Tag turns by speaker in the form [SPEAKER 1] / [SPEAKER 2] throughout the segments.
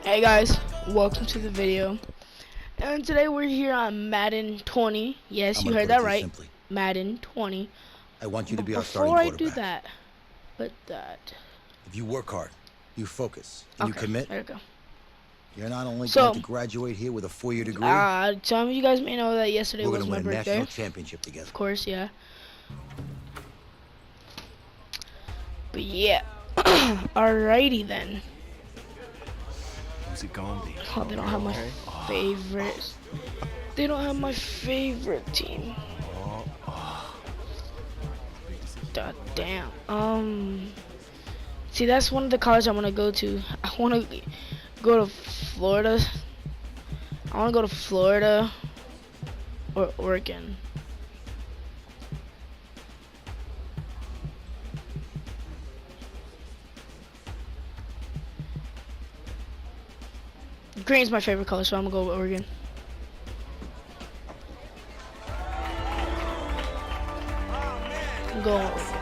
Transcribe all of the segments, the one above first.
[SPEAKER 1] Hey guys, welcome to the video. And today we're here on Madden 20. Yes, you heard that right.
[SPEAKER 2] Simply.
[SPEAKER 1] Madden 20.
[SPEAKER 2] I want you to be our starting quarterback.
[SPEAKER 1] Before I do that,
[SPEAKER 2] if you work hard, you focus, and you commit,
[SPEAKER 1] there we go.
[SPEAKER 2] You're not only going to graduate here with a 4-year degree.
[SPEAKER 1] Some of you guys may know that yesterday was my birthday.
[SPEAKER 2] We're going to win a national championship together.
[SPEAKER 1] Of course, yeah. But yeah, alrighty then.
[SPEAKER 3] Who's it gonna be?
[SPEAKER 1] Oh, they don't have my favorites. They don't have my favorite team. God damn. See, that's one of the colleges I want to go to. I want to go to Florida. I want to go to Florida or Oregon. Green's my favorite color, so I'm gonna go with Oregon. I'm going with Oregon.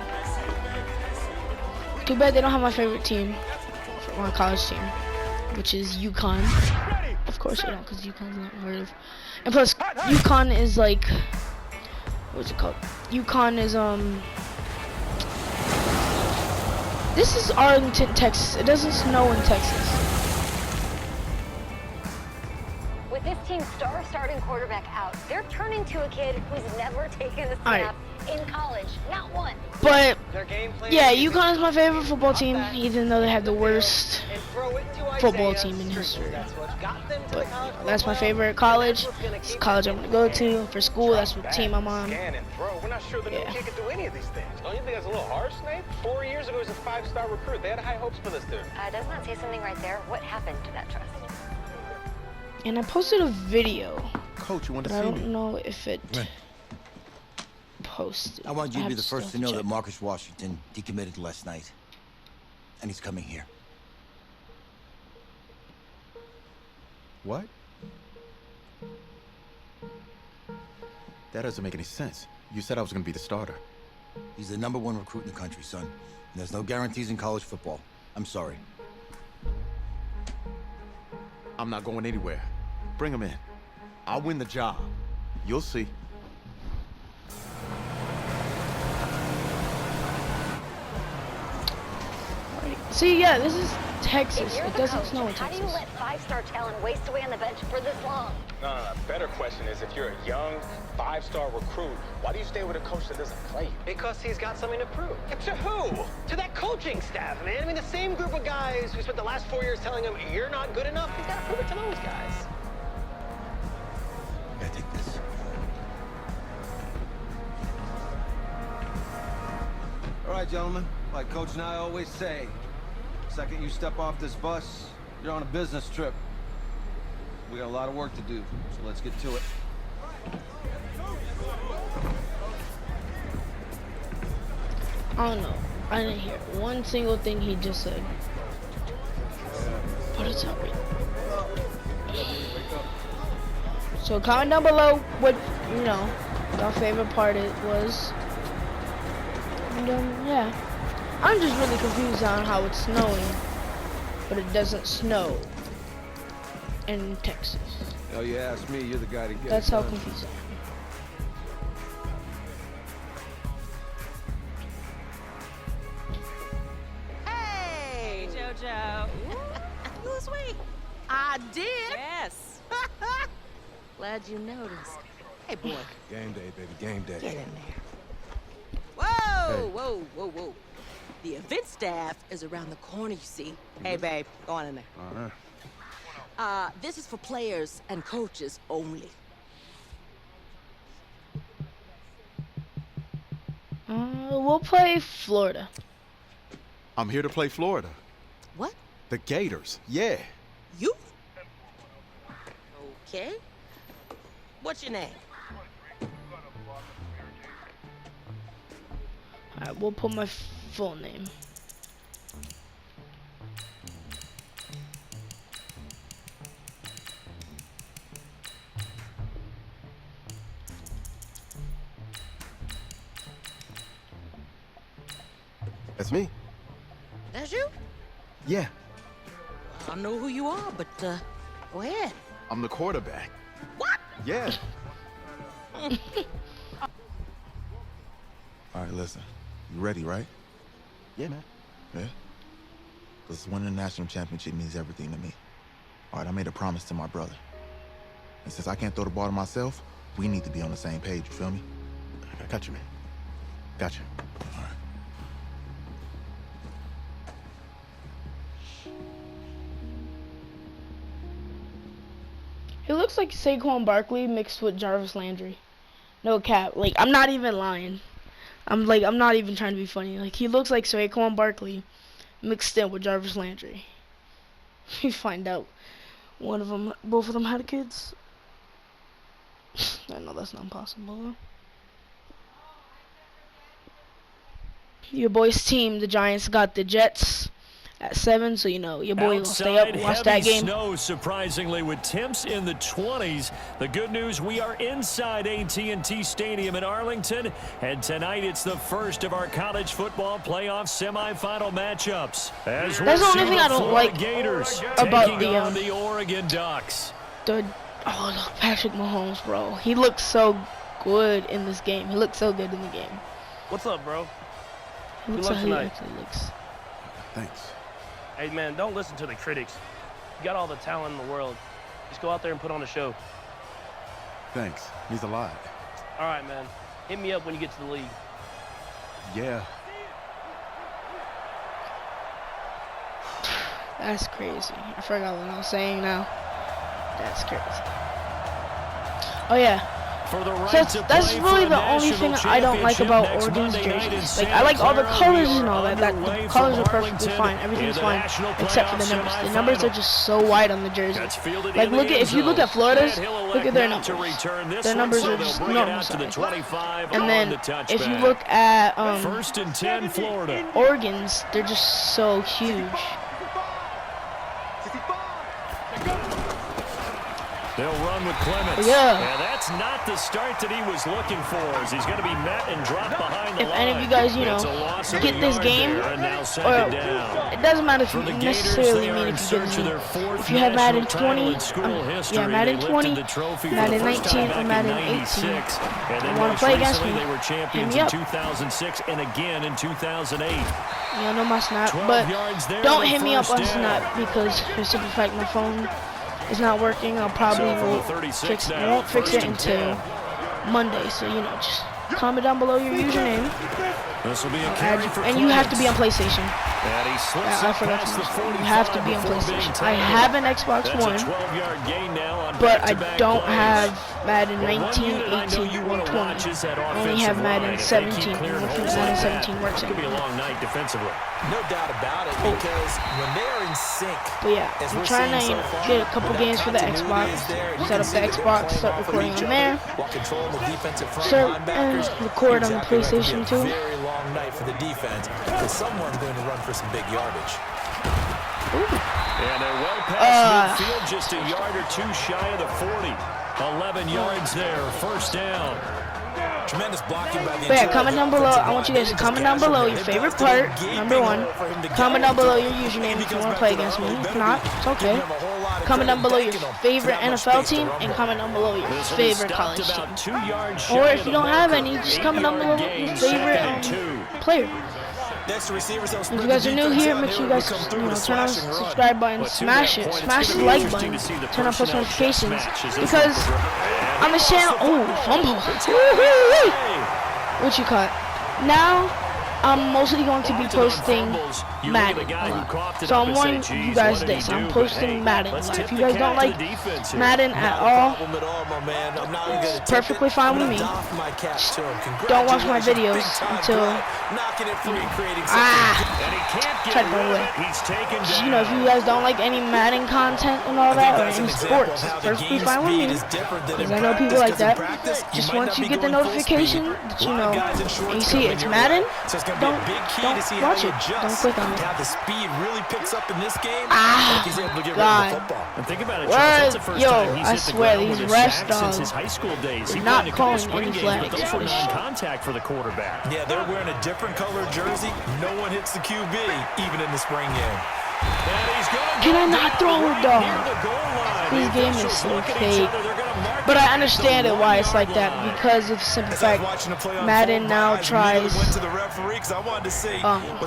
[SPEAKER 1] Too bad they don't have my favorite team, my college team, which is UConn. Of course they don't, because UConn's not heard of. And plus, UConn is like, what's it called? UConn is this is Arlington, Texas. It doesn't snow in Texas.
[SPEAKER 4] With this team's starting quarterback out, they're turning to a kid who's never taken a snap in college, not one.
[SPEAKER 1] But yeah, UConn is my favorite football team, even though they have the worst football team in history. But that's my favorite college. It's the college I'm gonna go to for school. That's what team I'm on.
[SPEAKER 5] We're not sure the new kid can do any of these things. Don't you think that's a little harsh, Snape? 4 years ago, he was a 5-star recruit. They had high hopes for this dude.
[SPEAKER 4] Does not say something right there. What happened to that trust?
[SPEAKER 1] And I posted a video.
[SPEAKER 3] Coach, you want to see
[SPEAKER 1] me? I
[SPEAKER 3] me?
[SPEAKER 1] don't know if it posted.
[SPEAKER 2] I want you to be the first to know that Marcus Washington decommitted last night. And he's coming here.
[SPEAKER 3] What? That doesn't make any sense. You said I was going to be the starter.
[SPEAKER 2] He's the #1 recruit in the country, son. And there's no guarantees in college football. I'm sorry.
[SPEAKER 3] I'm not going anywhere. Bring him in. I'll win the job. You'll see.
[SPEAKER 1] See, yeah, this is Texas. It doesn't snow in Texas.
[SPEAKER 4] How do you let 5-star talent waste away on the bench for this long?
[SPEAKER 5] No. Better question is, if you're a young 5-star recruit, why do you stay with a coach that doesn't play you?
[SPEAKER 6] Because he's got something to prove. To who? To that coaching staff, man. I mean, the same group of guys who spent the last 4 years telling him, you're not good enough. He's got to prove it to those guys.
[SPEAKER 2] I take this.
[SPEAKER 7] All right, gentlemen. Like Coach and I always say, the second you step off this bus, you're on a business trip. We got a lot of work to do, so let's get to it.
[SPEAKER 1] I don't know. I didn't hear one single thing he just said. But it's alright. So comment down below what, your favorite part was. And yeah. I'm just really confused on how it's snowing, but it doesn't snow in Texas.
[SPEAKER 7] Oh, you ask me, you're the guy to get
[SPEAKER 1] That's how confused
[SPEAKER 8] I am. Hey, JoJo. You lose weight. I did. Yes. Glad you noticed. Hey, boy.
[SPEAKER 7] Game day, baby, game day.
[SPEAKER 8] Get in there. Whoa, whoa, whoa, whoa. The event staff is around the corner, you see. Hey, babe, go on in there. This is for players and coaches only.
[SPEAKER 1] We'll play Florida.
[SPEAKER 3] I'm here to play Florida.
[SPEAKER 8] What?
[SPEAKER 3] The Gators, yeah.
[SPEAKER 8] You? Okay. What's your name?
[SPEAKER 1] Alright, we'll put my full name.
[SPEAKER 3] That's me.
[SPEAKER 8] That's you?
[SPEAKER 3] Yeah.
[SPEAKER 8] Wow. I don't know who you are, but go ahead.
[SPEAKER 3] I'm the quarterback.
[SPEAKER 8] What?
[SPEAKER 3] Yeah. All right, listen. You ready, right?
[SPEAKER 2] Yeah, man.
[SPEAKER 3] Yeah? Because winning the national championship means everything to me. All right, I made a promise to my brother. And since I can't throw the ball to myself, we need to be on the same page, you feel me?
[SPEAKER 2] I got you, man. Got you.
[SPEAKER 3] All right.
[SPEAKER 1] He looks like Saquon Barkley mixed with Jarvis Landry. No cap. Like, I'm not even lying. I'm not even trying to be funny. Like, he looks like Saquon Barkley mixed in with Jarvis Landry. You find out both of them had kids. I know that's not possible though. Your boy's team, the Giants, got the Jets at 7, so you know your boy will stay up and watch that game.
[SPEAKER 9] Snow, surprisingly, with temps in the 20s. The good news, we are inside AT&T Stadium in Arlington, and tonight it's the first of our college football playoff semifinal matchups. As
[SPEAKER 1] that's the only thing I don't like
[SPEAKER 9] Gators
[SPEAKER 1] about
[SPEAKER 9] the Oregon Ducks.
[SPEAKER 1] Look, Patrick Mahomes, bro. He looks so good in this game. He looks so good in the game.
[SPEAKER 10] What's up, bro?
[SPEAKER 1] He looks
[SPEAKER 10] Good luck tonight.
[SPEAKER 3] Thanks.
[SPEAKER 10] Hey, man, don't listen to the critics. You got all the talent in the world. Just go out there and put on a show.
[SPEAKER 3] Thanks. Means a lot.
[SPEAKER 10] All right, man. Hit me up when you get to the league.
[SPEAKER 3] Yeah.
[SPEAKER 1] That's crazy. I forgot what I was saying now. That's crazy. Oh, yeah.
[SPEAKER 9] For the right
[SPEAKER 1] So that's really the only thing I don't like about Oregon's jerseys. Like, I like all the colors and all that. The colors are perfectly fine. Everything's fine except for the numbers. The numbers are just so wide on the jersey. Like, if you look at Florida's, look at their numbers. Their numbers are just normal size. And then if you look at
[SPEAKER 9] First and 10, Florida.
[SPEAKER 1] Oregon's, they're just so huge.
[SPEAKER 9] They'll run with Clements.
[SPEAKER 1] Yeah.
[SPEAKER 9] And that's not the start that he was looking for, as he's going to be met and dropped behind the
[SPEAKER 1] If
[SPEAKER 9] line.
[SPEAKER 1] any of you guys, get this game, or it doesn't matter if you necessarily mean if you get this game. If you have Madden 20, Madden 20, Madden 19, or Madden 18, and want to play against me,
[SPEAKER 9] they were champions
[SPEAKER 1] hit me up.
[SPEAKER 9] in 2006 and again in 2008.
[SPEAKER 1] Yeah, I know my Snap, but don't hit me up on Snap because for the simple fact my phone is not working. I'll probably won't fix it until Monday. So just comment down below your username.
[SPEAKER 9] This will be a carry for
[SPEAKER 1] and you have to be on PlayStation.
[SPEAKER 9] And he slips
[SPEAKER 1] I forgot to mention. You have to be on PlayStation. I have an Xbox One, but I don't have Madden 19, 18, or 20. I only have Madden 17. And Madden 17 works
[SPEAKER 9] It could be a long night defensively.
[SPEAKER 11] No doubt about it, because when they're in sync.
[SPEAKER 1] But yeah, I'm trying to get a couple games for the Xbox. Set up the Xbox, start recording on there. Start and record on the PlayStation too.
[SPEAKER 11] Very long night for the defense, because someone's going to run for some big yardage.
[SPEAKER 9] And they're well past midfield, just a yard or two shy of the 40. 11 yards there, first down.
[SPEAKER 11] Tremendous blocking by the
[SPEAKER 1] yeah, comment down below. I want you guys to comment down below your favorite part, number 1. Comment down below your username if you want to play against me. If not, it's okay. Comment down below your favorite NFL team and comment down below your favorite college team. Or if you don't have any, just comment down below your favorite player. If you guys are new here, make sure you guys turn on the subscribe button, smash it, smash the like button, turn on post notifications, because on the channel, fumble, what you caught? Now, I'm mostly going to be posting Madden. So I'm warning you guys this. I'm posting Madden. If you guys don't like Madden at all, it's perfectly fine with me. Just don't watch my videos until try to go away. Just, if you guys don't like any Madden content and all that, or any sports, it's perfectly fine with me. Because I know people like that. Just once you get the notification that and you see it's Madden, don't watch it. Don't click on it.
[SPEAKER 11] The speed really picks up in this game.
[SPEAKER 1] He's
[SPEAKER 11] able to get
[SPEAKER 1] God.
[SPEAKER 11] rid of the football.
[SPEAKER 9] And think about it, Charles, that's the first time he's
[SPEAKER 1] I
[SPEAKER 9] hit the
[SPEAKER 1] swear
[SPEAKER 9] ground
[SPEAKER 1] these
[SPEAKER 9] with a
[SPEAKER 1] refs,
[SPEAKER 9] sack
[SPEAKER 1] dog,
[SPEAKER 9] since his high school days. He
[SPEAKER 1] not
[SPEAKER 9] played in a couple
[SPEAKER 1] calling
[SPEAKER 9] spring
[SPEAKER 1] any
[SPEAKER 9] games,
[SPEAKER 1] flags
[SPEAKER 9] but those
[SPEAKER 1] for
[SPEAKER 9] were
[SPEAKER 1] this shit.
[SPEAKER 9] non-contact for the quarterback.
[SPEAKER 11] Yeah, they're wearing a different color jersey. No one hits the QB, even in the spring game.
[SPEAKER 1] Can I not throw a dog? This game is so fake. But I understand it why it's like that, because of the simple fact Madden now tries
[SPEAKER 11] was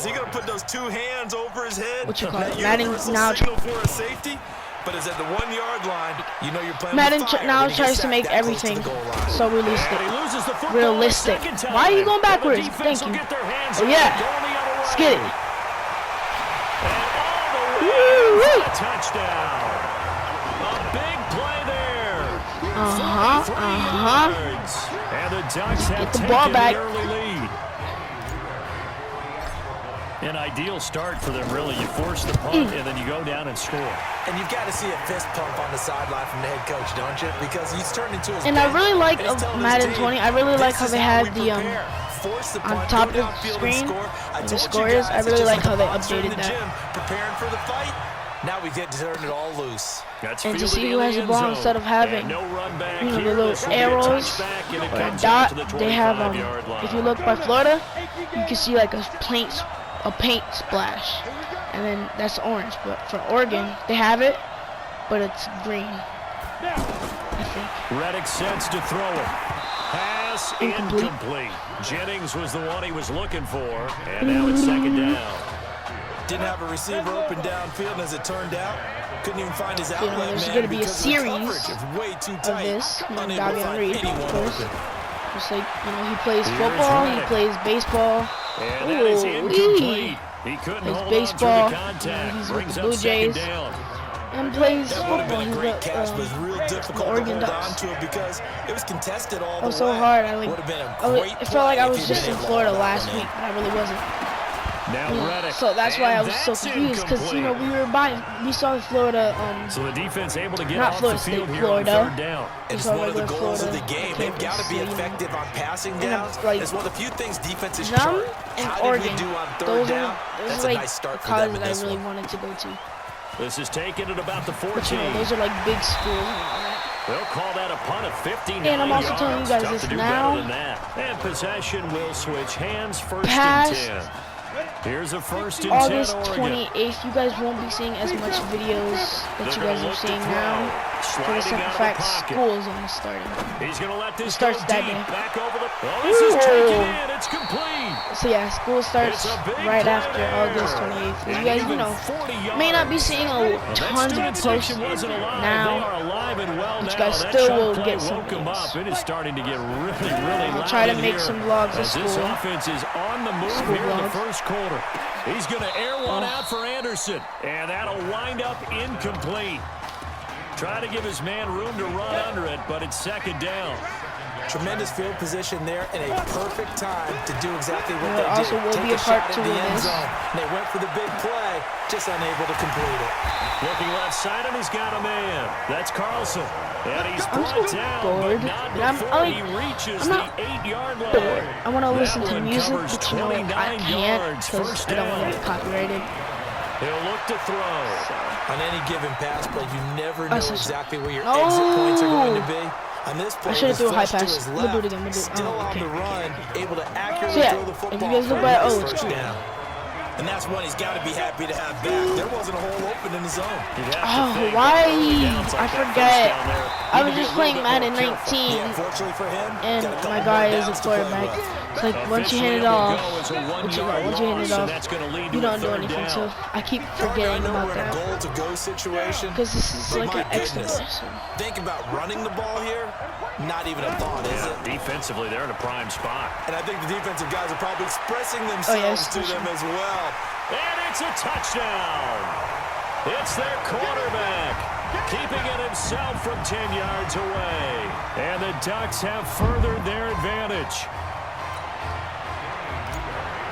[SPEAKER 11] he going to put those two hands over his head?
[SPEAKER 1] what you call it? Madden now
[SPEAKER 11] for a safety, but it's at the 1 yard line. You know you're playing
[SPEAKER 1] Madden now tries to make everything so realistic. Why are you going backwards? Thank you. Oh yeah, let's get it.
[SPEAKER 9] Touchdown. A big play there. And the Ducks have
[SPEAKER 1] get the ball back.
[SPEAKER 9] An early lead. An ideal start for them, really. You force the punt, and then you go down and score.
[SPEAKER 11] And you've got to see a fist pump on the sideline from the head coach, don't you? Because he's turned into his
[SPEAKER 1] And I really like Madden 20. I really like how they had the on top of the screen the scores. I really like how they updated that.
[SPEAKER 11] Preparing for the fight. Now we get to turn it all loose.
[SPEAKER 1] And to see who has the ball instead of having, the little arrows or a dot, they have, if you look by Florida, you can see like a paint splash. And then that's orange. But for Oregon, they have it, but it's green, I think.
[SPEAKER 9] Reddick sets to throw it. Pass incomplete. Jennings was the one he was looking for, and now it's second down.
[SPEAKER 11] Didn't have a receiver open downfield, and as it turned out, couldn't even find his outlet man.
[SPEAKER 1] There's going to be a series
[SPEAKER 11] way too
[SPEAKER 1] of
[SPEAKER 11] tight.
[SPEAKER 1] this. Davion Reed, of course. Just like, he plays football, he plays baseball.
[SPEAKER 9] And that is incomplete. He couldn't hold
[SPEAKER 1] baseball.
[SPEAKER 9] On to the contact.
[SPEAKER 1] He's with
[SPEAKER 9] Brings
[SPEAKER 1] the Blue Jays. And plays football. He's the Oregon Ducks.
[SPEAKER 11] Because it was contested all the way.
[SPEAKER 1] So hard. It felt like I was just in Florida last week, but I really wasn't. So that's why I was so confused, because we saw Florida.
[SPEAKER 9] So the defense able to get
[SPEAKER 1] not
[SPEAKER 9] off
[SPEAKER 1] Florida
[SPEAKER 9] the field
[SPEAKER 1] State,
[SPEAKER 9] here
[SPEAKER 1] Florida.
[SPEAKER 9] on third down.
[SPEAKER 11] It's one of the goals of the game. They've got to be effective on passing down. It's one of the few things defenses chart. How did we do on third down? That's a nice start for them in this one.
[SPEAKER 1] I really wanted to go to.
[SPEAKER 9] This is taken at about the 14.
[SPEAKER 1] But those are like big schools and all that.
[SPEAKER 9] They'll call that a punt of 59
[SPEAKER 1] And I'm also telling you guys
[SPEAKER 9] Tough
[SPEAKER 1] this
[SPEAKER 9] to do
[SPEAKER 1] now.
[SPEAKER 9] better than that. And possession will switch hands first
[SPEAKER 1] Past
[SPEAKER 9] and 10. Here's a first and
[SPEAKER 1] August
[SPEAKER 9] 10 Oregon.
[SPEAKER 1] 28th, you guys won't be seeing as much videos that you guys are seeing now. For the simple fact, school is almost starting.
[SPEAKER 9] He's going to let this
[SPEAKER 1] starts
[SPEAKER 9] go
[SPEAKER 1] that
[SPEAKER 9] deep.
[SPEAKER 1] day.
[SPEAKER 9] Back over the. Oh, this is taken in. It's complete.
[SPEAKER 1] So yeah, school starts right after August 28th. You guys, may not be seeing tons of posts now, but you guys still will get some videos.
[SPEAKER 9] It is starting to get really loud.
[SPEAKER 1] I'll try to make some vlogs of school.
[SPEAKER 9] This offense is on the move here in the first quarter. He's going to air one out for Anderson, and that'll wind up incomplete. Try to give his man room to run under it, but it's second down.
[SPEAKER 11] Tremendous field position there and a perfect time to do exactly what they
[SPEAKER 1] also
[SPEAKER 11] did.
[SPEAKER 1] will
[SPEAKER 11] Take
[SPEAKER 1] be a
[SPEAKER 11] shot
[SPEAKER 1] part
[SPEAKER 11] in
[SPEAKER 1] two
[SPEAKER 11] the
[SPEAKER 1] of
[SPEAKER 11] end
[SPEAKER 1] this.
[SPEAKER 11] zone. They went for the big play, just unable to complete it.
[SPEAKER 9] Looking left side, and he's got a man. That's Carlson. And he's
[SPEAKER 1] I'm
[SPEAKER 9] brought
[SPEAKER 1] so
[SPEAKER 9] down,
[SPEAKER 1] bored.
[SPEAKER 9] but not before he reaches the 8-yard line.
[SPEAKER 1] Bored. I want to listen to
[SPEAKER 9] That one
[SPEAKER 1] music,
[SPEAKER 9] covers
[SPEAKER 1] but
[SPEAKER 9] 29
[SPEAKER 1] I can't
[SPEAKER 9] yards.
[SPEAKER 1] because
[SPEAKER 9] First
[SPEAKER 1] I don't want to
[SPEAKER 9] down.
[SPEAKER 1] get copyrighted.
[SPEAKER 9] He'll look to throw.
[SPEAKER 11] On any given pass play, you never know exactly where your
[SPEAKER 1] No.
[SPEAKER 11] exit points are going to be. On this play,
[SPEAKER 1] I should have threw a high
[SPEAKER 11] flushed to
[SPEAKER 1] pass.
[SPEAKER 11] his
[SPEAKER 1] We'll do it
[SPEAKER 11] left,
[SPEAKER 1] again.
[SPEAKER 11] still on the run, able to accurately
[SPEAKER 1] So yeah,
[SPEAKER 11] throw the
[SPEAKER 1] if
[SPEAKER 11] football.
[SPEAKER 1] you guys look
[SPEAKER 11] for
[SPEAKER 1] by,
[SPEAKER 11] his
[SPEAKER 1] it's
[SPEAKER 11] first
[SPEAKER 1] cool.
[SPEAKER 11] down. And that's one he's got to be happy to have back. There wasn't a hole open in the zone.
[SPEAKER 1] Oh, why? I forget. I was just playing Madden 19,
[SPEAKER 11] Unfortunately for him,
[SPEAKER 1] and my guy is a quarterback. It's like once you hand it off, you don't do anything. So I keep forgetting about that
[SPEAKER 11] goal-to-go situation.
[SPEAKER 1] because this is like an extra.
[SPEAKER 11] Think about running the ball here. Not even a thought, is it?
[SPEAKER 9] Defensively, they're in a prime spot.
[SPEAKER 11] And I think the defensive guys are probably expressing themselves to them as well.
[SPEAKER 9] And it's a touchdown. It's their quarterback, keeping it himself from 10 yards away. And the Ducks have furthered their advantage.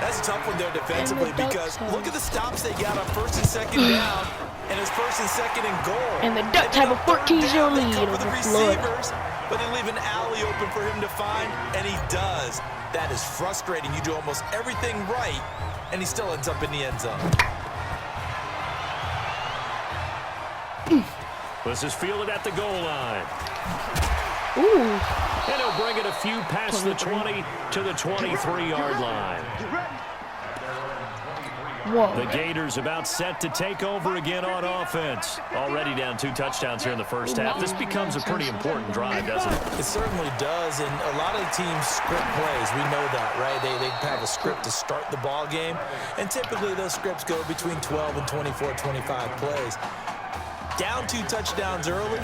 [SPEAKER 11] That's a tough one there defensively because look at the stops they got on first and second down, and it's first and second and goal.
[SPEAKER 1] And the Ducks have a 14-0 lead over Florida.
[SPEAKER 11] But they leave an alley open for him to find, and he does. That is frustrating. You do almost everything right, and he still ends up in the end zone.
[SPEAKER 9] This is fielded at the goal line.
[SPEAKER 1] Ooh.
[SPEAKER 9] And he'll bring it a few past the 20 to the 23-yard line.
[SPEAKER 1] Whoa.
[SPEAKER 9] The Gators about set to take over again on offense. Already down 2 touchdowns here in the first half. This becomes a pretty important drive, doesn't it?
[SPEAKER 11] It certainly does, and a lot of the teams script plays. We know that, right? They have a script to start the ball game, and typically those scripts go between 12 and 24, 25 plays. Down 2 touchdowns early,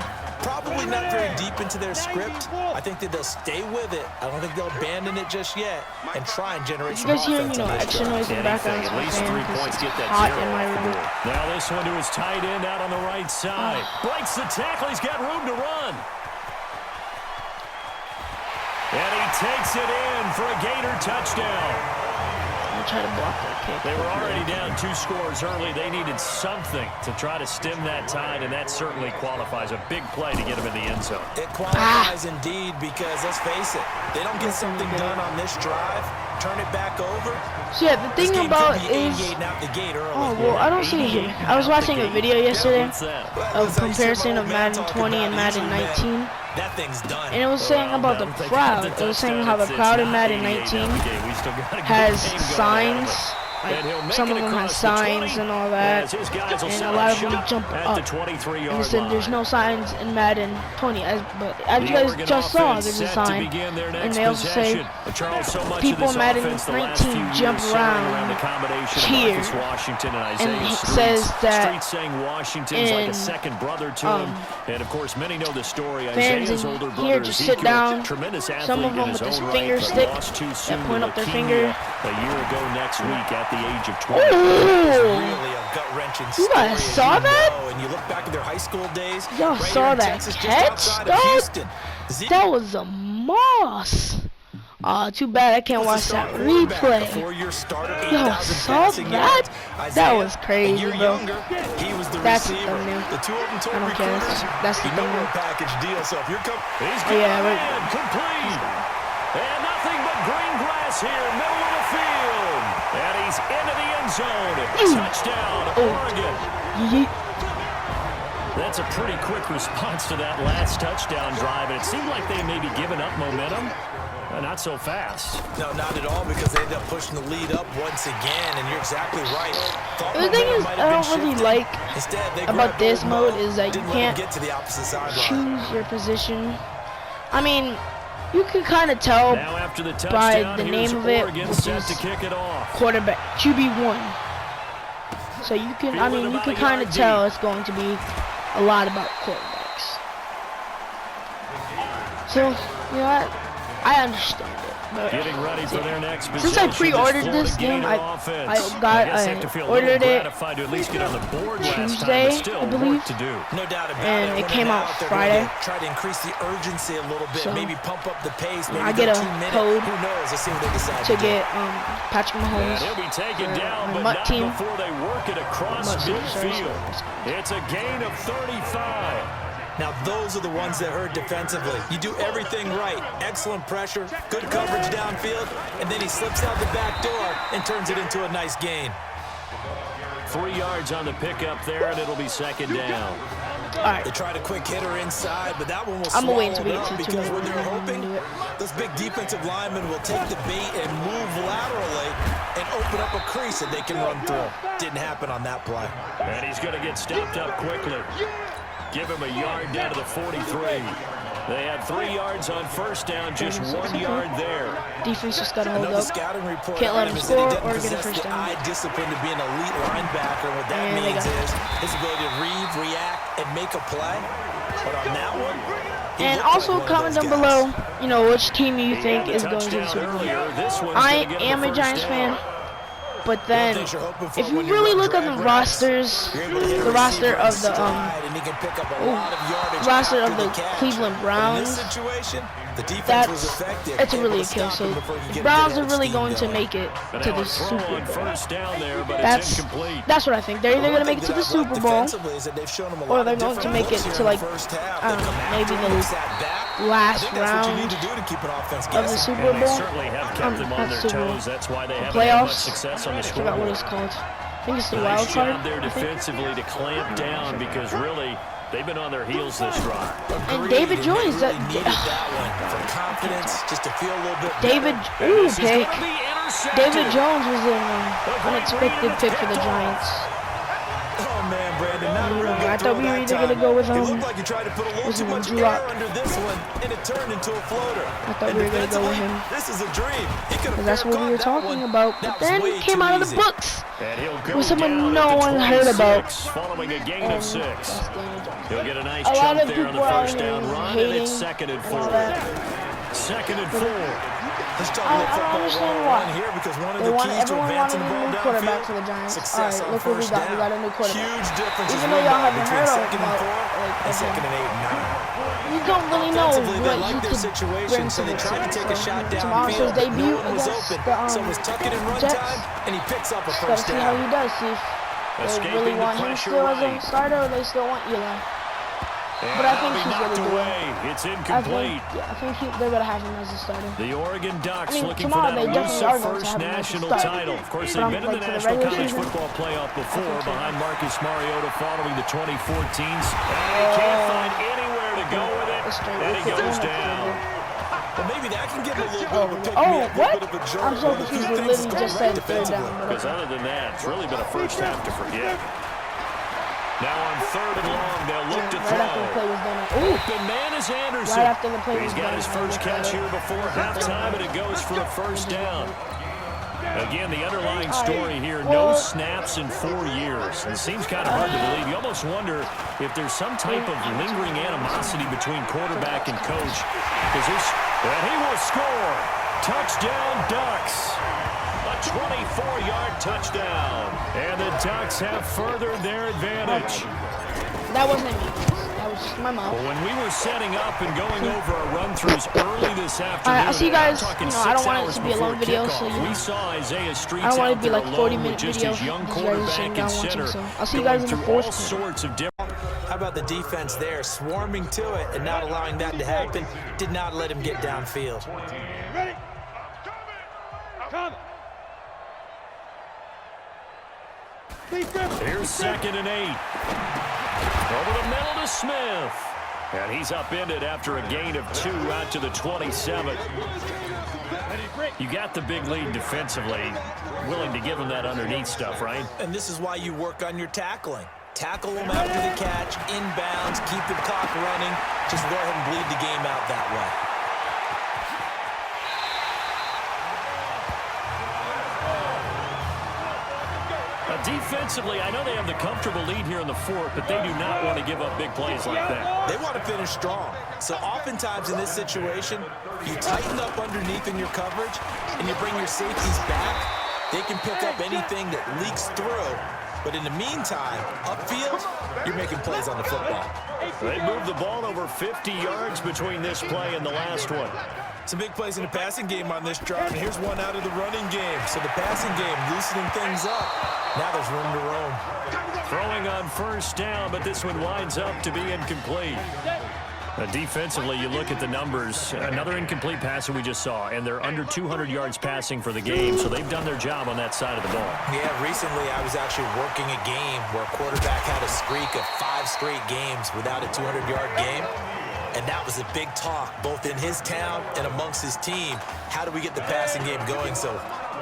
[SPEAKER 11] probably not very deep into their script. I think that they'll stay with it. I don't think they'll abandon it just yet and try and generate some offense.
[SPEAKER 1] You guys hear, extra noise in the background.
[SPEAKER 9] At least 3 points get that
[SPEAKER 1] hot
[SPEAKER 9] 0
[SPEAKER 1] in my room.
[SPEAKER 9] Now this one to his tight end out on the right side. Breaks the tackle. He's got room to run. And he takes it in for a Gator touchdown.
[SPEAKER 1] Try to block that kick.
[SPEAKER 9] They were already down 2 scores early. They needed something to try to stem that tide, and that certainly qualifies. A big play to get them in the end zone.
[SPEAKER 11] It qualifies indeed, because let's face it, they don't get something done on this drive, turn it back over.
[SPEAKER 1] So yeah, the thing about is, well, I don't see it here. I was watching a video yesterday of comparison of Madden 20 and Madden 19.
[SPEAKER 11] That thing's done.
[SPEAKER 1] And it was saying about the crowd. It was saying how the crowd in Madden 19 has signs. Like, some of them have signs and all that, and a lot of them jump up. And they said there's no signs in Madden 20, but as you guys just saw, there's a sign. And they also say people in Madden 19 jump around, cheer, and it says that
[SPEAKER 9] and of course many know the story.
[SPEAKER 1] Fans in here just sit down. Some of them with this finger stick that point up their finger.
[SPEAKER 9] A year ago next week at the age of 20.
[SPEAKER 11] Really a gut-wrenching story.
[SPEAKER 1] You guys saw that?
[SPEAKER 11] And you look back at their high school days.
[SPEAKER 1] Y'all saw that catch, dog? That was a moss. Too bad I can't watch that replay. Y'all saw that? That was crazy, bro. That's the thumbnail. I don't care. That's the thumbnail.
[SPEAKER 9] Oh yeah, right. And nothing but green grass here, middle of the field. And he's into the end zone. Touchdown, Oregon. That's a pretty quick response to that last touchdown drive. And it seemed like they may be giving up momentum. Not so fast.
[SPEAKER 11] No, not at all, because they end up pushing the lead up once again, and you're exactly right.
[SPEAKER 1] The thing is, I don't really like about this mode is that you can't choose your position. I mean, you can kind of tell by the name of it, which is quarterback, QB1. So you can, I mean, you can kind of tell it's going to be a lot about quarterbacks. So, you know what? I understand it. But
[SPEAKER 9] getting ready for their next
[SPEAKER 1] since I pre-ordered this game, I ordered it Tuesday, I believe, and it came out Friday.
[SPEAKER 11] Try to increase the urgency a little bit,
[SPEAKER 1] so
[SPEAKER 11] maybe pump up the pace. Maybe
[SPEAKER 1] I get a code
[SPEAKER 11] to
[SPEAKER 1] get Patrick Mahomes
[SPEAKER 9] for
[SPEAKER 1] my MUT team.
[SPEAKER 9] Before they work it across midfield. It's a gain of 35.
[SPEAKER 11] Now, those are the ones that hurt defensively. You do everything right. Excellent pressure, good coverage downfield, and then he slips out the back door and turns it into a nice gain.
[SPEAKER 9] 3 yards on the pickup there, and it'll be second down.
[SPEAKER 11] They tried a quick hitter inside, but that one was
[SPEAKER 1] swallowed
[SPEAKER 11] up because what they're hoping, those big defensive linemen will take the bait and move laterally and open up a crease that they can run through. Didn't happen on that play.
[SPEAKER 9] And he's going to get stopped up quickly. Give him a yard down to the 43. They had 3 yards on first down, just 1 yard there.
[SPEAKER 1] Defense just got to hold up. Can't let him score or get a first down.
[SPEAKER 11] Discipline to be an elite linebacker. What that means is his ability to read, react, and make a play. But on that one,
[SPEAKER 1] and also comment down below, you know, which team you think is going to the Super Bowl. I am a Giants fan. But then, if you really look at the rosters, the roster of the Cleveland Browns, it's really a kill. So the Browns are really going to make it to the Super Bowl. That's what I think. They're either going to make it to the Super Bowl, or they're going to make it to, like, I don't know, maybe the last round of the Super Bowl. Playoffs. I forgot what it's called. I think it's the wild card.
[SPEAKER 9] There defensively to clamp down, because really they've been on their heels this drive.
[SPEAKER 1] And David joins that.
[SPEAKER 11] For confidence, just to feel a little bit
[SPEAKER 1] David, pick. David
[SPEAKER 9] intercepted.
[SPEAKER 1] Jones was an unexpected pick for the Giants.
[SPEAKER 11] Oh man, Brandon, not a real
[SPEAKER 1] I
[SPEAKER 11] good
[SPEAKER 1] thought
[SPEAKER 11] throw
[SPEAKER 1] we were
[SPEAKER 11] that
[SPEAKER 1] either
[SPEAKER 11] time.
[SPEAKER 1] gonna go with
[SPEAKER 11] It looked like he tried to put a little too much
[SPEAKER 1] Drew
[SPEAKER 11] air
[SPEAKER 1] Lock.
[SPEAKER 11] under this one, and it turned into a floater.
[SPEAKER 1] I thought we were gonna go with him.
[SPEAKER 11] This is a dream. He could have
[SPEAKER 1] That's what we were talking about. But then he came out of the books
[SPEAKER 9] And he'll go
[SPEAKER 1] with someone
[SPEAKER 9] down
[SPEAKER 1] no
[SPEAKER 9] at the
[SPEAKER 1] one heard about.
[SPEAKER 9] 26, following a gain of 6. He'll get a nice
[SPEAKER 1] A lot
[SPEAKER 9] chunk
[SPEAKER 1] of
[SPEAKER 9] there on the
[SPEAKER 1] people are
[SPEAKER 9] first down run, and
[SPEAKER 1] hating
[SPEAKER 9] it's 2nd and 4.
[SPEAKER 1] all that.
[SPEAKER 9] 2nd and 4.
[SPEAKER 11] Let's talk
[SPEAKER 1] I
[SPEAKER 11] about
[SPEAKER 1] don't
[SPEAKER 11] football
[SPEAKER 1] understand
[SPEAKER 11] 101
[SPEAKER 1] why.
[SPEAKER 11] here because one of
[SPEAKER 1] They
[SPEAKER 11] the
[SPEAKER 1] want
[SPEAKER 11] keys to
[SPEAKER 1] everyone
[SPEAKER 11] advancing
[SPEAKER 1] wanted
[SPEAKER 11] the
[SPEAKER 1] a
[SPEAKER 11] ball
[SPEAKER 1] new quarterback
[SPEAKER 11] downfield,
[SPEAKER 1] for the Giants.
[SPEAKER 11] success
[SPEAKER 1] All right,
[SPEAKER 11] on
[SPEAKER 1] look what we
[SPEAKER 11] first
[SPEAKER 1] got.
[SPEAKER 11] down.
[SPEAKER 1] We got a new quarterback.
[SPEAKER 11] Huge difference
[SPEAKER 1] Even
[SPEAKER 11] is
[SPEAKER 1] though
[SPEAKER 11] made
[SPEAKER 1] y'all
[SPEAKER 11] now
[SPEAKER 1] haven't
[SPEAKER 11] between
[SPEAKER 1] heard of
[SPEAKER 11] 2nd and
[SPEAKER 1] about
[SPEAKER 11] 4
[SPEAKER 1] like
[SPEAKER 11] and 2nd and 8 and 9.
[SPEAKER 1] you don't really know
[SPEAKER 11] Offensively, they
[SPEAKER 1] what he
[SPEAKER 11] liked their
[SPEAKER 1] could
[SPEAKER 11] situation,
[SPEAKER 1] bring
[SPEAKER 11] so
[SPEAKER 1] to
[SPEAKER 11] they
[SPEAKER 1] the
[SPEAKER 11] tried to
[SPEAKER 1] team.
[SPEAKER 11] take a shot
[SPEAKER 1] Tomorrow's his
[SPEAKER 11] downfield, but
[SPEAKER 1] debut
[SPEAKER 11] no one was
[SPEAKER 1] against
[SPEAKER 11] open. So it was
[SPEAKER 1] the
[SPEAKER 11] tuck it in run
[SPEAKER 1] Jets.
[SPEAKER 11] time, and he picks up a
[SPEAKER 1] Gotta
[SPEAKER 11] first
[SPEAKER 1] see how
[SPEAKER 11] down.
[SPEAKER 1] he does. See if they
[SPEAKER 9] Escaping
[SPEAKER 1] really
[SPEAKER 9] the
[SPEAKER 1] want him
[SPEAKER 9] pressure
[SPEAKER 1] still as
[SPEAKER 9] right.
[SPEAKER 1] a starter, or they still want Eli.
[SPEAKER 9] And
[SPEAKER 1] But I think
[SPEAKER 9] he's
[SPEAKER 1] he's
[SPEAKER 9] knocked
[SPEAKER 1] gonna do
[SPEAKER 9] away.
[SPEAKER 1] it.
[SPEAKER 9] It's
[SPEAKER 1] I
[SPEAKER 9] incomplete.
[SPEAKER 1] think they're gonna have him as a starter.
[SPEAKER 9] The Oregon Ducks
[SPEAKER 1] I mean,
[SPEAKER 9] looking for
[SPEAKER 1] tomorrow
[SPEAKER 9] that
[SPEAKER 1] they definitely
[SPEAKER 9] elusive
[SPEAKER 1] are going to
[SPEAKER 9] first
[SPEAKER 1] have him as a
[SPEAKER 9] national
[SPEAKER 1] starter.
[SPEAKER 9] title. Of course,
[SPEAKER 1] But
[SPEAKER 9] they've been in
[SPEAKER 1] like,
[SPEAKER 9] the
[SPEAKER 1] for the
[SPEAKER 9] National
[SPEAKER 1] regular
[SPEAKER 9] College
[SPEAKER 1] season,
[SPEAKER 9] Football Playoff before
[SPEAKER 1] so.
[SPEAKER 9] behind Marcus Mariota following the 2014s. And he can't find anywhere to go with it. And he goes down.
[SPEAKER 11] Well, maybe that can give him a little bit of a pick-me-up, a
[SPEAKER 1] what?
[SPEAKER 11] little bit of a jerk.
[SPEAKER 1] I'm so
[SPEAKER 11] One of the few
[SPEAKER 1] confused. They
[SPEAKER 11] things
[SPEAKER 1] literally
[SPEAKER 11] that's
[SPEAKER 1] just
[SPEAKER 11] gone
[SPEAKER 1] said
[SPEAKER 11] right
[SPEAKER 1] third
[SPEAKER 11] defensively.
[SPEAKER 1] down.
[SPEAKER 9] Because other than that, it's really been a first half to forget. Now on 3rd and long, they'll look to
[SPEAKER 1] Right after the play
[SPEAKER 9] throw.
[SPEAKER 1] was done. Ooh.
[SPEAKER 9] Open man is Anderson.
[SPEAKER 1] Right after the play
[SPEAKER 9] He's
[SPEAKER 1] was
[SPEAKER 9] got
[SPEAKER 1] done,
[SPEAKER 9] his
[SPEAKER 1] I
[SPEAKER 9] first
[SPEAKER 1] looked at
[SPEAKER 9] catch
[SPEAKER 1] it.
[SPEAKER 9] here before halftime, and it goes for a first down. Again, the underlying story here, no snaps in 4 years. It seems kind of hard to believe. You almost wonder if there's some type of lingering animosity between quarterback and coach. And he will score. Touchdown, Ducks. A 24-yard touchdown. And the Ducks have furthered their advantage.
[SPEAKER 1] That wasn't me. That was just my mom.
[SPEAKER 9] Well, when we were setting up and going over our run-throughs early this afternoon,
[SPEAKER 1] I'll see you guys.
[SPEAKER 9] I'm talking
[SPEAKER 1] You know, I don't
[SPEAKER 9] 6
[SPEAKER 1] want it
[SPEAKER 9] hours
[SPEAKER 1] to be a
[SPEAKER 9] before
[SPEAKER 1] long video,
[SPEAKER 9] kickoff,
[SPEAKER 1] so you know.
[SPEAKER 9] we saw Isaiah Streets
[SPEAKER 1] I don't want it
[SPEAKER 9] out
[SPEAKER 1] to be
[SPEAKER 9] there
[SPEAKER 1] like
[SPEAKER 9] alone
[SPEAKER 1] 40-minute
[SPEAKER 9] with just
[SPEAKER 1] video.
[SPEAKER 9] his young
[SPEAKER 1] Just guys
[SPEAKER 9] quarterback
[SPEAKER 1] sitting
[SPEAKER 9] and
[SPEAKER 1] down watching,
[SPEAKER 9] center.
[SPEAKER 1] so I'll see you
[SPEAKER 9] going
[SPEAKER 1] guys in the
[SPEAKER 9] through all
[SPEAKER 1] fourth quarter.
[SPEAKER 9] sorts of different.
[SPEAKER 11] How about the defense there, swarming to it and not allowing that to happen? Did not let him get downfield.
[SPEAKER 5] Ready? Come.
[SPEAKER 9] Here's 2nd and 8. Over the middle to Smith. And he's upended after a gain of 2 out to the 27. You got the big lead defensively. Willing to give him that underneath stuff, right?
[SPEAKER 11] And this is why you work on your tackling. Tackle them after the catch, inbounds, keep the clock running. Just go ahead and bleed the game out that way.
[SPEAKER 9] Defensively, I know they have the comfortable lead here in the 4th, but they do not want to give up big plays like that.
[SPEAKER 11] They want to finish strong. So oftentimes in this situation, you tighten up underneath in your coverage, and you bring your safeties back. They can pick up anything that leaks through. But in the meantime, upfield, you're making plays on the football.
[SPEAKER 9] They moved the ball over 50 yards between this play and the last one.
[SPEAKER 11] Some big plays in the passing game on this drive, and here's one out of the running game. So the passing game loosening things up. Now there's room to roam.
[SPEAKER 9] Throwing on first down, but this one winds up to be incomplete. Defensively, you look at the numbers. Another incomplete pass that we just saw, and they're under 200 yards passing for the game, so they've done their job on that side of the ball.
[SPEAKER 11] Yeah, recently I was actually working a game where a quarterback had a streak of 5 straight games without a 200-yard game. And that was a big talk, both in his town and amongst his team. How do we get the passing game going? So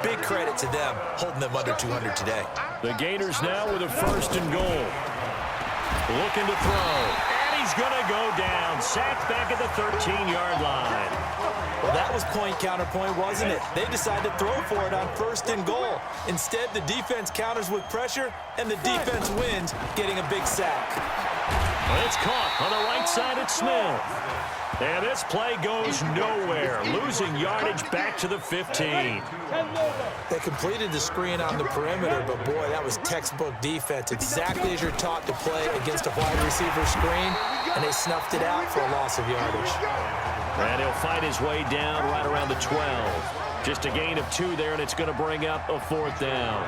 [SPEAKER 11] big credit to them, holding them under 200 today.
[SPEAKER 9] The Gators now with a 1st and goal. Looking to throw. And he's going to go down. Sacked back at the 13-yard line.
[SPEAKER 11] Well, that was point counterpoint, wasn't it? They decided to throw for it on 1st and goal. Instead, the defense counters with pressure, and the defense wins, getting a big sack.
[SPEAKER 9] It's caught on the right side at Smith. And this play goes nowhere, losing yardage back to the 15.
[SPEAKER 11] They completed the screen on the perimeter, but boy, that was textbook defense. Exactly as you're taught to play against a wide receiver screen, and they snuffed it out for a loss of yardage.
[SPEAKER 9] And he'll fight his way down right around the 12. Just a gain of 2 there, and it's going to bring up a 4th down.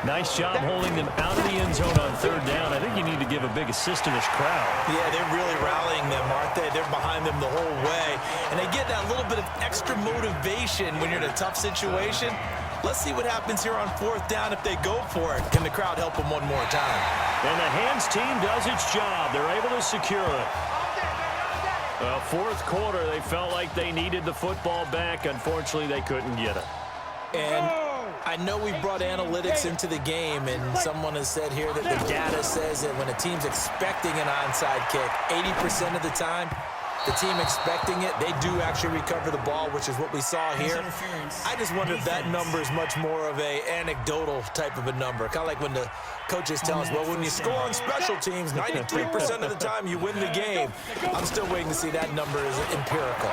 [SPEAKER 9] Nice job holding them out of the end zone on 3rd down. I think you need to give a big assist to this crowd.
[SPEAKER 11] Yeah, they're really rallying them, aren't they? They're behind them the whole way. And they get that little bit of extra motivation when you're in a tough situation. Let's see what happens here on 4th down if they go for it. Can the crowd help them one more time?
[SPEAKER 9] And the hands team does its job. They're able to secure it. 4th quarter, they felt like they needed the football back. Unfortunately, they couldn't get it.
[SPEAKER 11] And I know we brought analytics into the game, and someone has said here that the data says that when a team's expecting an onside kick, 80% of the time, the team expecting it, they do actually recover the ball, which is what we saw here. I just wonder if that number is much more of a anecdotal type of a number. Kind of like when the coaches tell us, well, when you score on special teams, 93% of the time you win the game. I'm still waiting to see that number is empirical.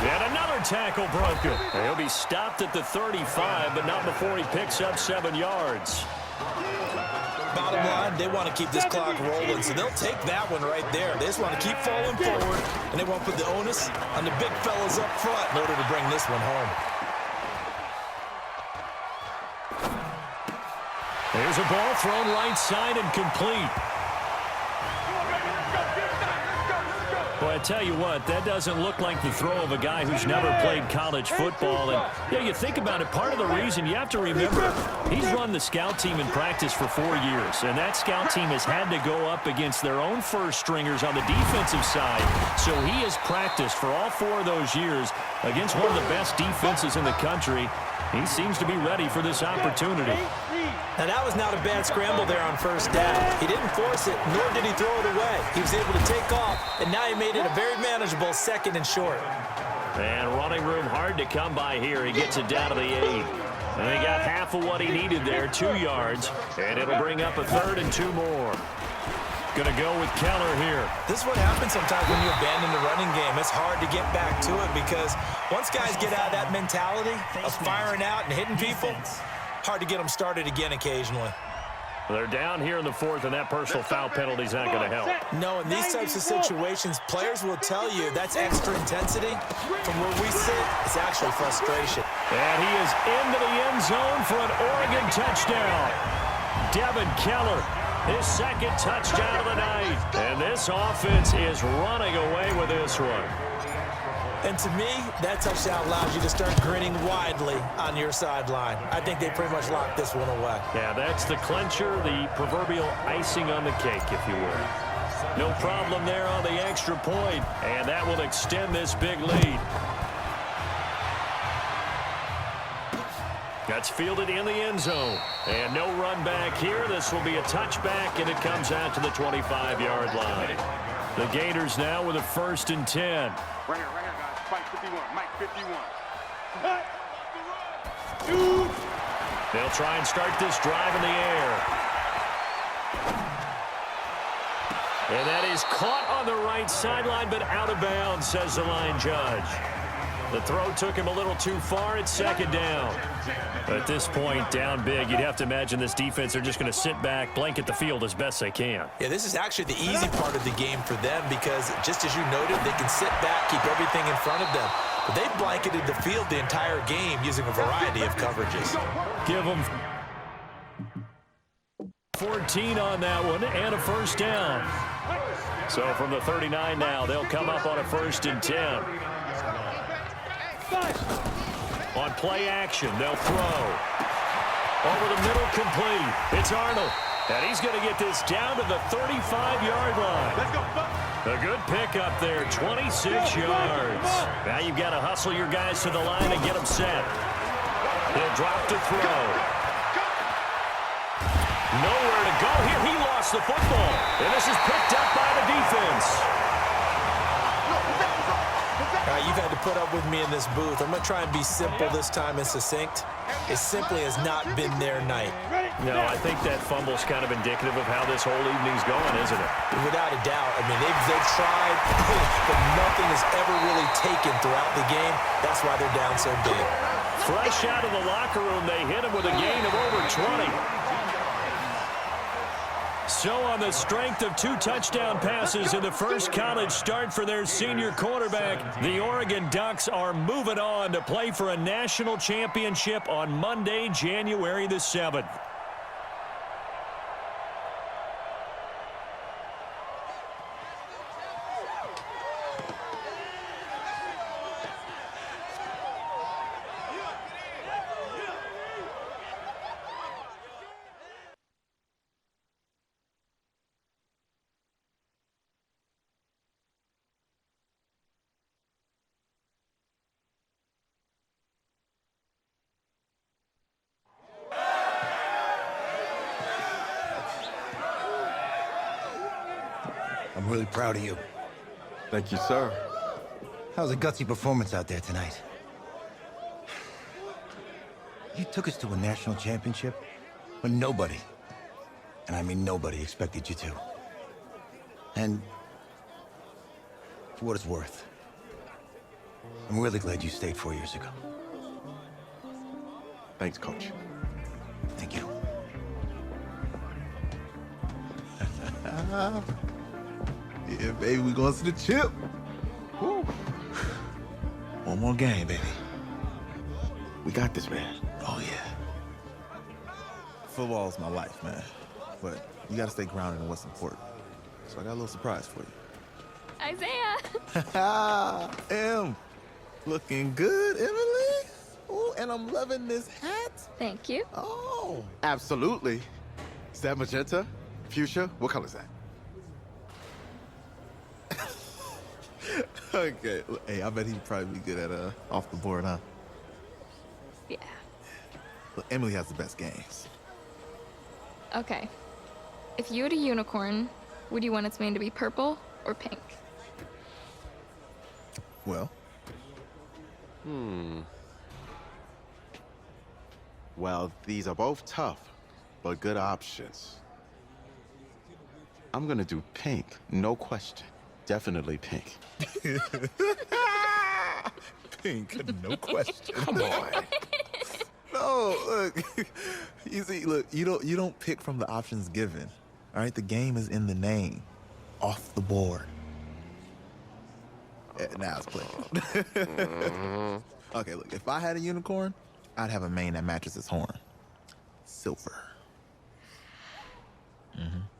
[SPEAKER 9] And another tackle broken. He'll be stopped at the 35, but not before he picks up 7 yards.
[SPEAKER 11] Bottom line, they want to keep this clock rolling, so they'll take that one right there. They just want to keep falling forward, and they want to put the onus on the big fellas up front in order to bring this one home.
[SPEAKER 9] There's a ball thrown right side and complete. Well, I tell you what, that doesn't look like the throw of a guy who's never played college football. And, yeah, you think about it, part of the reason you have to remember, he's run the scout team in practice for 4 years, and that scout team has had to go up against their own first stringers on the defensive side. So he has practiced for all 4 of those years against one of the best defenses in the country. He seems to be ready for this opportunity.
[SPEAKER 11] Now, that was not a bad scramble there on first down. He didn't force it, nor did he throw it away. He was able to take off, and now he made it a very manageable 2nd and short.
[SPEAKER 9] And running room hard to come by here. He gets it down to the 8. And he got half of what he needed there, 2 yards. And it'll bring up a 3rd and 2 more. Gonna go with Keller here.
[SPEAKER 11] This is what happens sometimes when you abandon the running game. It's hard to get back to it because once guys get out of that mentality of firing out and hitting people, hard to get them started again occasionally.
[SPEAKER 9] They're down here in the 4th, and that personal foul penalty is not going to help.
[SPEAKER 11] No, in these types of situations, players will tell you that's extra intensity. From where we sit, it's actually frustration.
[SPEAKER 9] And he is into the end zone for an Oregon touchdown. Devin Keller, his 2nd touchdown of the night. And this offense is running away with this one.
[SPEAKER 11] And to me, that touchdown allows you to start grinning widely on your sideline. I think they pretty much locked this one away.
[SPEAKER 9] Yeah, that's the clincher, the proverbial icing on the cake, if you will. No problem there on the extra point, and that will extend this big lead. That's fielded in the end zone. And no run back here. This will be a touchback, and it comes out to the 25-yard line. The Gators now with a 1st and 10.
[SPEAKER 5] Right here, guys. Mike 51. Mike 51.
[SPEAKER 9] They'll try and start this drive in the air. And that is caught on the right sideline, but out of bounds, says the line judge. The throw took him a little too far. It's 2nd down. At this point, down big, you'd have to imagine this defense are just going to sit back, blanket the field as best they can.
[SPEAKER 11] Yeah, this is actually the easy part of the game for them because, just as you noted, they can sit back, keep everything in front of them. But they blanketed the field the entire game using a variety of coverages.
[SPEAKER 9] Give them 14 on that one and a 1st down. So from the 39 now, they'll come up on a 1st and 10. On play action, they'll throw. Over the middle, complete. It's Arnold. And he's going to get this down to the 35-yard line. A good pickup there, 26 yards. Now you've got to hustle your guys to the line and get them set. He'll drop to throw. Nowhere to go here. He lost the football. And this is picked up by the defense.
[SPEAKER 11] You've had to put up with me in this booth. I'm going to try and be simple this time and succinct. It simply has not been their night.
[SPEAKER 9] No, I think that fumble's kind of indicative of how this whole evening's going, isn't it?
[SPEAKER 11] Without a doubt. I mean, they've tried, but nothing has ever really taken throughout the game. That's why they're down so big.
[SPEAKER 9] Fresh out of the locker room, they hit him with a gain of over 20. So on the strength of 2 touchdown passes in the first college start for their senior quarterback, the Oregon Ducks are moving on to play for a national championship on Monday, January the 7th.
[SPEAKER 2] I'm really proud of you.
[SPEAKER 12] Thank you, sir.
[SPEAKER 2] That was a gutsy performance out there tonight. You took us to a national championship when nobody, and I mean nobody, expected you to. And for what it's worth, I'm really glad you stayed 4 years ago.
[SPEAKER 12] Thanks, Coach.
[SPEAKER 2] Thank you.
[SPEAKER 3] Yeah, baby, we going to the chip. Woo. One more game, baby.
[SPEAKER 12] We got this, man.
[SPEAKER 3] Oh, yeah. Football's my life, man. But you got to stay grounded in what's important. So I got a little surprise for you.
[SPEAKER 13] Isaiah!
[SPEAKER 3] Em, looking good, Emily. Oh, and I'm loving this hat.
[SPEAKER 13] Thank you.
[SPEAKER 3] Oh.
[SPEAKER 12] Absolutely. Is that magenta? Fuchsia? What color is that?
[SPEAKER 3] Okay. Hey, I bet he'd probably be good at off the board, huh?
[SPEAKER 13] Yeah.
[SPEAKER 3] Look, Emily has the best games.
[SPEAKER 13] Okay. If you had a unicorn, would you want its mane to be purple or pink?
[SPEAKER 3] Well.
[SPEAKER 12] Well, these are both tough, but good options. I'm gonna do pink, no question. Definitely pink.
[SPEAKER 3] Pink, no question.
[SPEAKER 12] Come on.
[SPEAKER 3] No, look. You see, look, you don't pick from the options given. All right, the game is in the name. Off the board. Now it's clicking. Okay, look, if I had a unicorn, I'd have a mane that matches its horn. Silver.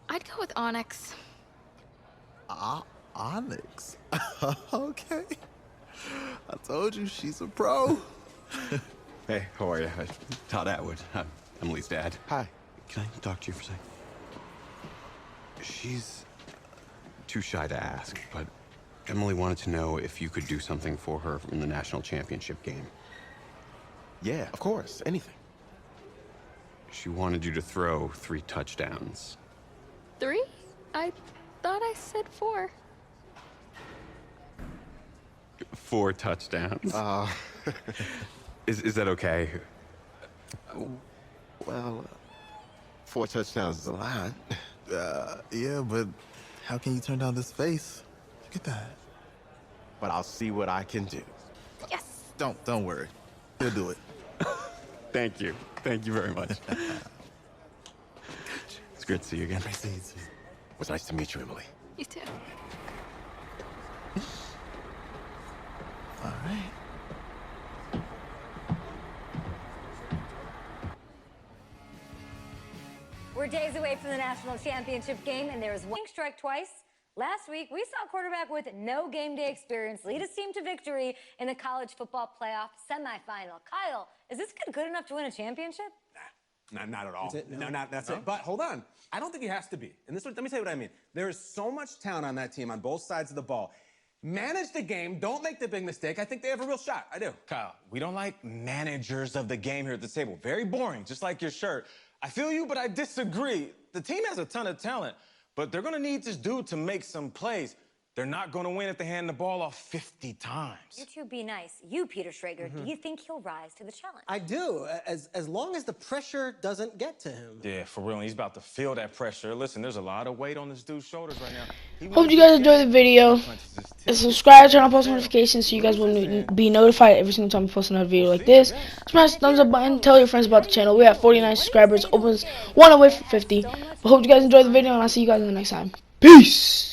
[SPEAKER 13] I'd go with onyx.
[SPEAKER 3] Onyx. Okay. I told you she's a pro.
[SPEAKER 14] Hey, how are you? Todd Atwood. I'm Emily's dad.
[SPEAKER 12] Hi.
[SPEAKER 14] Can I talk to you for a second? She's too shy to ask, but Emily wanted to know if you could do something for her in the national championship game.
[SPEAKER 12] Yeah, of course. Anything.
[SPEAKER 14] She wanted you to throw 3 touchdowns.
[SPEAKER 13] 3? I thought I said 4.
[SPEAKER 14] 4 touchdowns. Is that okay?
[SPEAKER 12] Well, 4 touchdowns is a lot.
[SPEAKER 3] Yeah, but how can you turn down this face? Look at that.
[SPEAKER 12] But I'll see what I can do.
[SPEAKER 13] Yes.
[SPEAKER 3] Don't worry. He'll do it.
[SPEAKER 14] Thank you. Thank you very much. It's great to see you again.
[SPEAKER 3] Nice to meet you.
[SPEAKER 12] It was nice to meet you, Emily.
[SPEAKER 13] You too.
[SPEAKER 3] All right.
[SPEAKER 4] We're days away from the national championship game, and there is one strike twice. Last week, we saw a quarterback with no game day experience lead his team to victory in the college football playoff semifinal. Kyle, is this kid good enough to win a championship?
[SPEAKER 5] Nah, not at all.
[SPEAKER 15] That's it?
[SPEAKER 5] No, that's it. But hold on. I don't think he has to be. And let me tell you what I mean. There is so much talent on that team on both sides of the ball. Manage the game. Don't make the big mistake. I think they have a real shot. I do. Kyle, we don't like managers of the game here at this table. Very boring, just like your shirt. I feel you, but I disagree. The team has a ton of talent, but they're going to need this dude to make some plays. They're not going to win if they hand the ball off 50 times.
[SPEAKER 4] You two be nice. You, Peter Schrager, do you think he'll rise to the challenge?
[SPEAKER 15] I do, as long as the pressure doesn't get to him.
[SPEAKER 5] Yeah, for real. He's about to feel that pressure. Listen, there's a lot of weight on this dude's shoulders right now.
[SPEAKER 1] Hope you guys enjoyed the video. And subscribe, turn on post notifications so you guys will be notified every single time we post another video like this. Smash the thumbs up button. Tell your friends about the channel. We have 49 subscribers. Opens one away from 50. But hope you guys enjoyed the video, and I'll see you guys in the next time. Peace.